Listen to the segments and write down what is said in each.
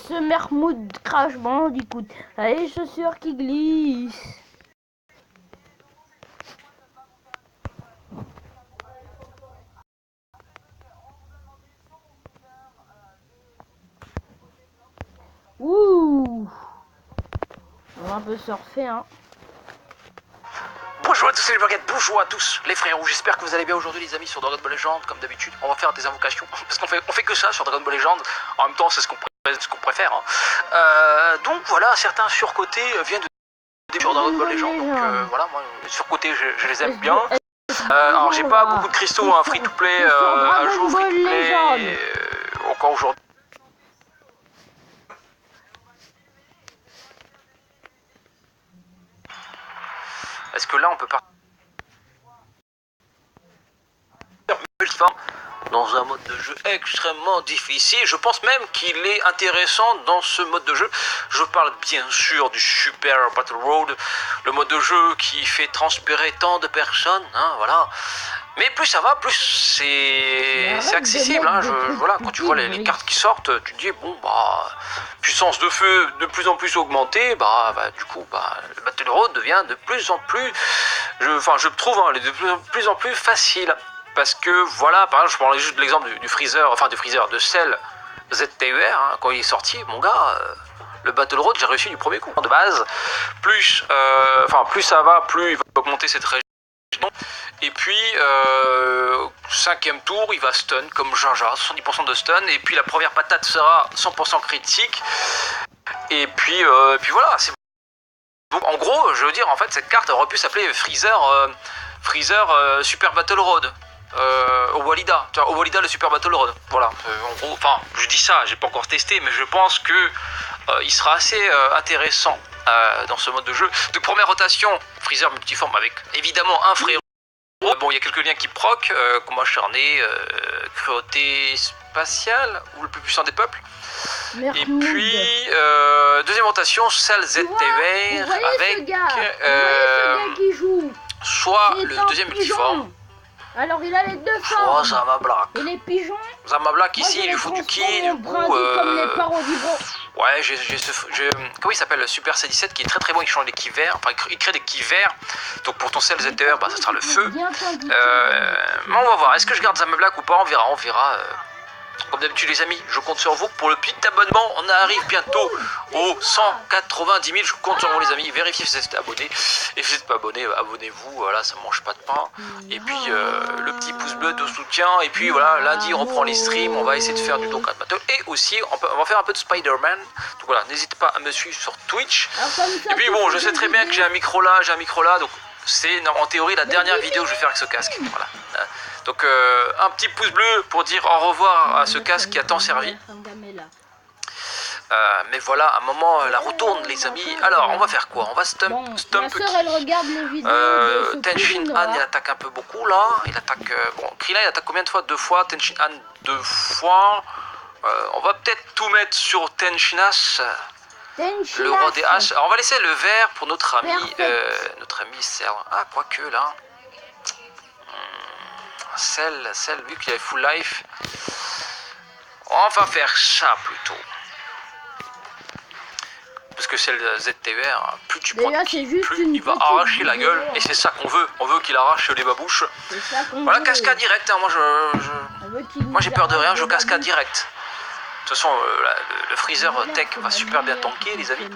ce Mermoud Crash Bandicoot a les chaussures qui glissent. Ouh, on va un peu surfer, hein. Bonjour à tous les baguettes, bonjour à tous les frérots, j'espère que vous allez bien aujourd'hui les amis sur Dragon Ball Legend. Comme d'habitude on va faire des invocations parce qu'on fait que ça sur Dragon Ball Legend. En même temps c'est ce qu'on préfère hein. Donc voilà, certains surcotés viennent de sur Dragon Ball Legend. Donc voilà, moi surcotés je les aime bien. Alors j'ai pas beaucoup de cristaux, hein, free to play, un jour free to play, encore aujourd'hui. Est-ce que là on peut partir dans un mode de jeu extrêmement difficile? Je pense même qu'il est intéressant dans ce mode de jeu. Je parle bien sûr du Super Battle Road, le mode de jeu qui fait transpirer tant de personnes, hein, voilà. Mais plus ça va, plus c'est accessible. Hein. Voilà, quand tu vois les cartes qui sortent, tu te dis bon bah puissance de feu de plus en plus augmentée, du coup le Battle Road devient de plus en plus, je trouve hein, de plus en plus facile. Parce que voilà, par exemple, je prends juste l'exemple de Cell ZTUR, hein, quand il est sorti, mon gars, le Battle Road, j'ai réussi du premier coup. De base, plus ça va, plus il va augmenter cette région. Et puis, 5e tour, il va stun comme Jaja, 70% de stun. Et puis la première patate sera 100% critique. Et puis voilà, c'est bon. En gros, je veux dire, en fait, cette carte aurait pu s'appeler Freezer Super Battle Road. Au Walida le Super Battle Road. Voilà, en gros, enfin, je dis ça, j'ai pas encore testé, mais je pense que il sera assez intéressant dans ce mode de jeu. De première rotation, Freezer multiforme avec évidemment un frérot. Bon, il y a quelques liens qui proc, combat acharné, cruauté spatiale ou le plus puissant des peuples. Et puis deuxième rotation, Cell ZTV avec soit le deuxième multiforme. Alors il a les deux formes. Zamablack. Et les pigeons. Zamablack ici, il lui faut du ki, du coup. Ouais, comment il s'appelle, le Super C17 qui est très très bon, il change des ki verts, enfin il crée des ki verts. Donc pour ton Cell ZTR, ça sera le feu. Mais on va voir, est-ce que je garde Zamablack ou pas, on verra. Comme d'habitude les amis, je compte sur vous pour le petit abonnement. On arrive bientôt aux 190 000. Je compte sur vous les amis. Vérifiez si vous êtes abonnés. Et si vous n'êtes pas abonné, abonnez-vous. Voilà, ça mange pas de pain. Et puis le petit pouce bleu de soutien. Et puis voilà, lundi on reprend les streams. On va essayer de faire du Dokkan Battle. Et aussi, on va faire un peu de Spider-Man. Donc voilà, n'hésitez pas à me suivre sur Twitch. Et puis bon, je sais très bien que j'ai un micro là. Donc c'est en théorie la dernière vidéo que je vais faire avec ce casque. Voilà. Donc un petit pouce bleu pour dire au revoir à ce casque qui a tant servi. Mais voilà, à un moment la retourne les amis. Alors on va faire quoi? On va stump Tenshin Han, il attaque un peu beaucoup là. Il attaque Krillin il attaque combien de fois? 2 fois. Tenshin Han 2 fois. On va peut-être tout mettre sur Tenshinas, le roi des Haches. Alors on va laisser le vert pour notre ami Cell. Ah quoique là. Cell, vu qu'il avait full life, on va faire ça plutôt. Parce que Cell ZTR, plus tu prends de ki, plus il va arracher la gueule. Et c'est ça qu'on veut. On veut qu'il arrache les babouches. Voilà, cascade direct. Hein. Moi j'ai peur de rien, je cascade direct. De toute façon, le Freezer Tech va super bien tanker, les amis.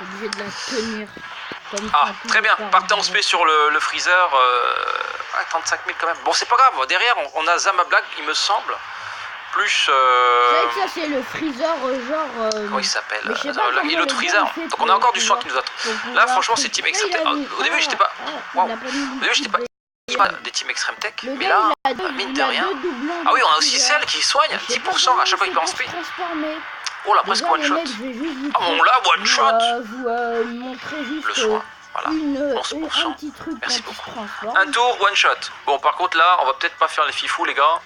Obligé de la tenir. Ah, très bien, partez en spé sur le Freezer. 35 000 quand même. Bon, c'est pas grave, derrière on a Zamablack, il me semble. Plus. C'est vrai que ça, c'est le Freezer, comment il s'appelle et l'autre Freezer. Donc on a encore du soin qui nous attend. Là, franchement, c'est Team Extreme Tech. Au début, j'étais pas. Waouh. Au début, j'étais pas des Team Extreme Tech. Mais là, mine de rien. Ah oui, on a aussi celle qui soigne 10% à chaque fois qu'il peut en spé. Oh là, presque one shot. Ah bon, là, one shot. Le soin. Voilà, 11%. Merci beaucoup. Un tour, one shot. Bon, par contre, là, on va peut-être pas faire les fifous, les gars.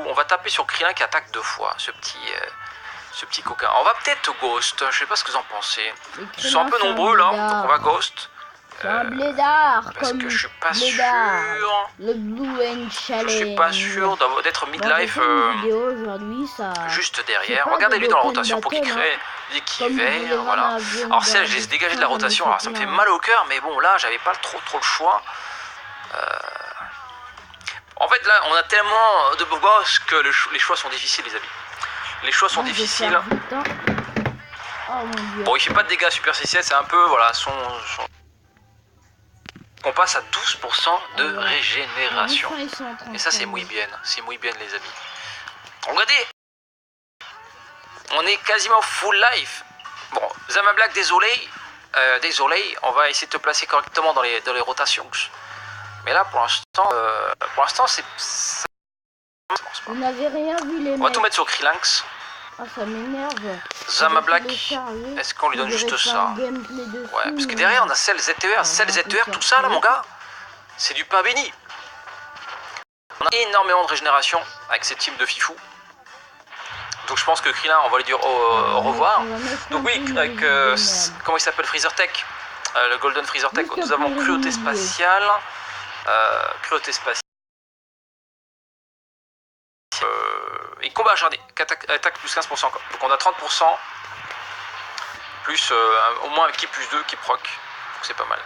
On va taper sur Krillin qui attaque 2 fois, ce petit coquin. On va peut-être Ghost. Je sais pas ce que vous en pensez. Ils sont un peu nombreux, là. Donc, on va Ghost. C'est un blédard, parce comme que je suis pas blédard. sûr. Le Blue End Challenge. Je suis pas sûr d'être midlife vidéo aujourd'hui, ça. juste derrière. Regardez-lui dans la rotation pour qu'il crée des kivers, voilà. Alors celle, j'ai dégagé de la rotation, alors ça me fait mal au cœur, mais bon là, j'avais pas trop le choix. En fait là, on a tellement de boss que les choix sont difficiles, les amis. Les choix sont difficiles. Oh mon Dieu. Bon, il fait pas de dégâts superficiels, c'est un peu, voilà, on passe à 12% de régénération. Et ça, c'est muy bien, les amis. Regardez, on est quasiment full life. Bon, Zama Black, désolé, on va essayer de te placer correctement dans les rotations. Mais là, pour l'instant, c'est... Vous n'avez rien vu, les mecs. On va tout mettre sur Krilinx. Ah, ça m'énerve. Zama Black, est-ce qu'on lui donne juste ça? Ouais, parce que derrière, on a Cell ZTR, tout ça, là, mon gars. C'est du pain béni. On a énormément de régénération avec cette team de fifou. Donc je pense que Krillin, on va lui dire au revoir. Donc oui, avec, comment il s'appelle, Freezer Tech, le Golden Freezer Tech, nous avons Cruauté Spatiale. Et combat acharné, attaque plus 15% encore. Donc on a 30%, plus au moins un qui plus 2 qui proc. Donc c'est pas mal.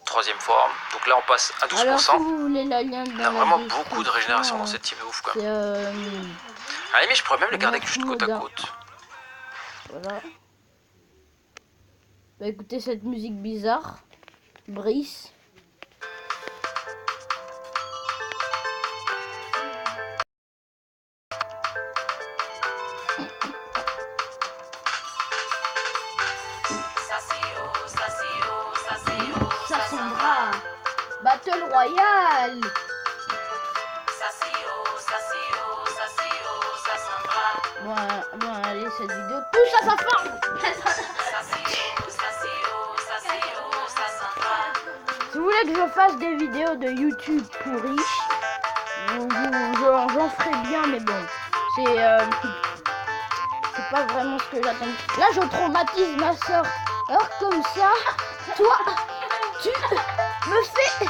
Troisième forme, donc là on passe à 12%. Alors, si vous voulez la lien on a vraiment beaucoup de régénération dans cette team, de ouf quoi. À la limite, je pourrais même les garder juste côte à côte. Voilà. Bah écoutez cette musique bizarre. Brice. Sassandra. Battle Royale. Bon, allez, cette vidéo touche à sa fin. Si vous voulez que je fasse des vidéos de YouTube pourries, j'en ferai bien, mais bon, c'est pas vraiment ce que j'attends. Là, je traumatise ma soeur. Alors comme ça, toi, tu me fais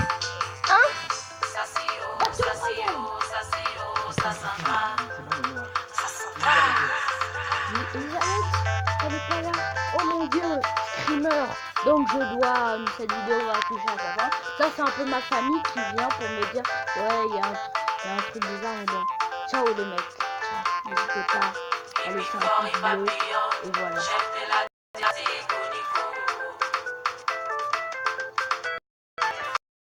Elisabeth, elle est pas là. Oh mon Dieu, Screamer. Donc je dois, cette vidéo va toucher à sa fin. Ça c'est un peu ma famille qui vient pour me dire, ouais, il y a un truc bizarre, mais bon. Ciao les mecs. Ciao. N'hésitez pas à laisser un pouce bleu. Et voilà.